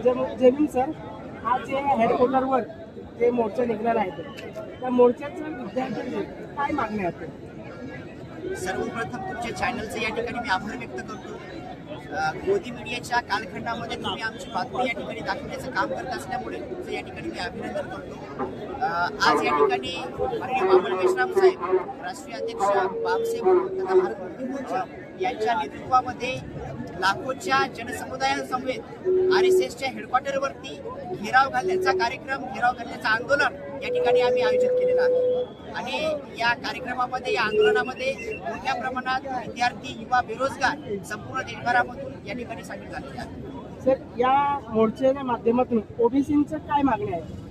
जेमिन sir, आज जे हेडक्वार्टरवर जे मोर्चा निघणार आहे त्या मोर्चाच्या विद्यार्थ्यांची काय मागणी आहे? सर्वप्रथम तुमच्या चॅनलचं या ठिकाणी मी आभार व्यक्त करतो. मोदी मीडियाच्या कालखंडामध्ये तुम्ही आमची बातमी या ठिकाणी दाखवण्याचं काम करत असल्यामुळे तुमचं या ठिकाणी मी अभिनंदन करतो. आज या ठिकाणी माननीय बाबुल मेश्राम साहेब, राष्ट्रीय अध्यक्ष बामसेब तथा भारत मुक्ती मोर्चा यांच्या नेतृत्वामध्ये लाखोच्या जनसमुदायासमवेत RSSच्या हेडक्वार्टरवरती घेराव घालण्याचा कार्यक्रम, घेराव घालण्याचं आंदोलन या ठिकाणी आम्ही आयोजित केलेलं आहे. आणि या कार्यक्रमामध्ये, या आंदोलनामध्ये मोठ्या प्रमाणात विद्यार्थी, युवा, बेरोजगार संपूर्ण देशभरामधून या ठिकाणी सामील झालेले आहेत. सर, या मोर्चाच्या माध्यमातून ओबीसींचं काय मागणी आहे?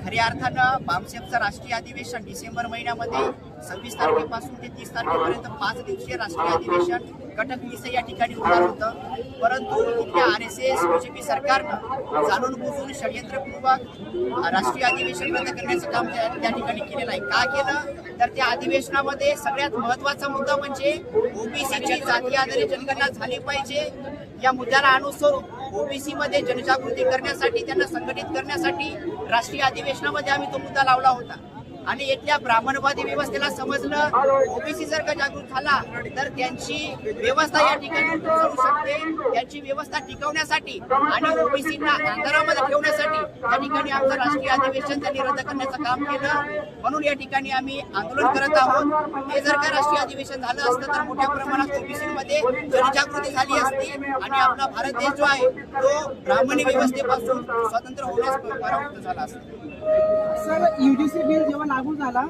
खऱ्या अर्थानं बामसेबचं राष्ट्रीय अधिवेशन डिसेंबर महिन्यामध्ये 26 तारखेपासून ते 30 तारखेपर्यंत 5 दिवसीय राष्ट्रीय अधिवेशन कटक या ठिकाणी होणार होतं. परंतु तिथल्या RSS BJP सरकारनं जाणून बुजून षडयंत्रपूर्वक राष्ट्रीय अधिवेशन रद्द करण्याचं काम त्या ठिकाणी केलेलं आहे. का केलं तर त्या अधिवेशनामध्ये सगळ्यात महत्वाचा मुद्दा म्हणजे ओबीसीची जाती आधारित जनगणना झाली पाहिजे या मुद्द्याला अनुसरून ओबीसी मध्ये जनजागृती करण्यासाठी, त्यांना संघटित करण्यासाठी राष्ट्रीय अधिवेशनामध्ये आम्ही तो मुद्दा लावला होता. आणि इथल्या ब्राह्मणवादी व्यवस्थेला समजलं ओबीसी जर का जागृत झाला तर त्यांची व्यवस्था या ठिकाणी चालू शकते. त्यांची व्यवस्था टिकवण्यासाठी आणि ओबीसींना अंधारामध्ये ठेवण्यासाठी या ठिकाणी आमचं राष्ट्रीय अधिवेशन त्यांनी रद्द करण्याचं काम केलं. म्हणून या ठिकाणी आम्ही आंदोलन करत आहोत. हे जर का राष्ट्रीय अधिवेशन झालं असतं तर मोठ्या प्रमाणात ओबीसीमध्ये जनजागृती झाली असती आणि आपला भारत देश जो आहे तो ब्राह्मणी व्यवस्थेपासून स्वतंत्र होण्यास परावृत्त झाला असता. सर, UGC बिल जेव्हा लागू झाला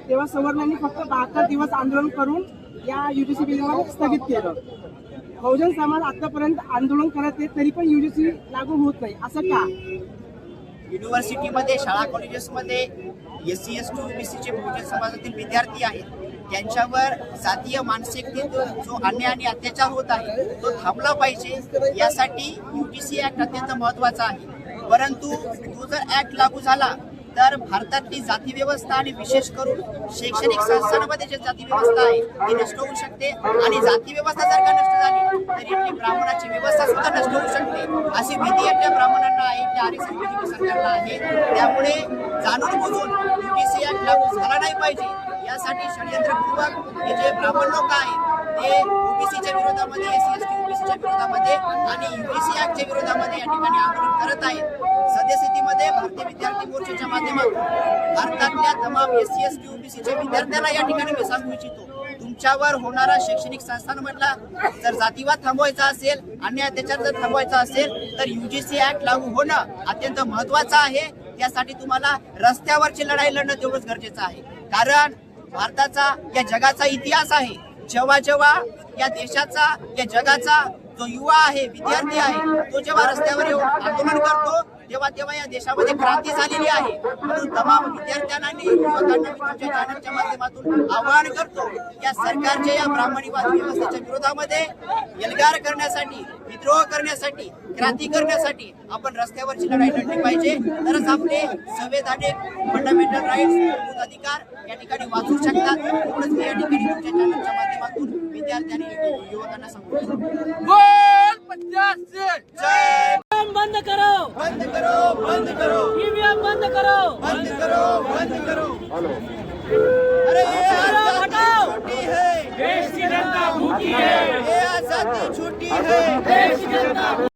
तेव्हा सवर्णांनी फक्त 72 दिवस आंदोलन करून या UGC बिलला स्थगित केलं. बहुजन समाज आतापर्यंत आंदोलन करत आहे तरी पण UGC लागू होत नाही, असं का? युनिव्हर्सिटीमध्ये, शाळा कॉलेजेसमध्ये SC ST OBCचे बहुजन समाजातील विद्यार्थी आहेत, त्यांच्यावर जातीय मानसिकतेतून जो अन्याय आणि अत्याचार होत आहे तो थांबला पाहिजे. यासाठी UGC ऍक्ट अत्यंत महत्वाचा आहे. परंतु तो जर ऍक्ट लागू झाला तर भारतातली जाती व्यवस्था आणि विशेष करून शैक्षणिक संस्थांमध्ये जे जाती व्यवस्था आहे ती नष्ट होऊ शकते. आणि जाती व्यवस्था जर का नष्ट झाली तर इथली ब्राह्मणाची व्यवस्था सुद्धा नष्ट होऊ शकते. अशी भीती इथल्या ब्राह्मणांना आहे, त्या RSS BJP सरकारला आहे. त्यामुळे जाणून बुजून UGC ऍक्ट लागू झाला नाही पाहिजे यासाठी षडयंत्रपूर्वक हे जे ब्राह्मण लोक आहेत ते ओबीसीच्या विरोधामध्ये, SC ST OBCच्या विरोधामध्ये आणि UGC ऍक्टच्या विरोधामध्ये या ठिकाणी आंदोलन करत आहेत. सद्यस्थितीमध्ये भारतीय विद्यार्थी मोर्चाच्या माध्यमातून भारतातल्या तमाम SC ST OBCच्या विद्यार्थ्यांना या ठिकाणी मी सांगू इच्छितो, तुमच्यावर होणारा शैक्षणिक संस्थांमधला जर जातीवाद थांबवायचा असेल, अन्याय अत्याचार जर थांबवायचा असेल तर UGC ऍक्ट लागू होणं अत्यंत महत्वाचं आहे. त्यासाठी तुम्हाला रस्त्यावरची लढाई लढणं तेवढंच गरजेचं आहे. कारण भारताचा, या जगाचा इतिहास आहे. जेव्हा जेव्हा या देशाचा, या जगाचा जो युवा आहे, विद्यार्थी आहे, तो जेव्हा रस्त्यावर येऊन आंदोलन करतो तेव्हा तेव्हा या देशामध्ये क्रांती झालेली आहे. म्हणून तमाम विद्यार्थ्यांना आणि युवकांना मी तुमच्या चॅनलच्या माध्यमातून आवाहन करतो, या सरकारच्या या ब्राह्मणीवादी व्यवस्थेच्या विरोधामध्ये एल्गार करण्यासाठी, विद्रोह करण्यासाठी, क्रांती करण्यासाठी आपण रस्त्यावरची लढाई लढली पाहिजे. तरच आपले संवैधानिक फंडामेंटल राईट्स, मूलभूत अधिकार या ठिकाणी वाचू शकतात. एवढंच मी या ठिकाणी तुमच्या चॅनलच्या माध्यमातून विद्यार्थी आणि युवकांना सांगतो. बंद करो, बंद करो, बंद करो, ईवीएम बंद करो, बंद करो, बंद करो. अरे ये हटाओ, छोटी है, देश की जनता भूखी है, ये आजादी छोटी है, देश की जनता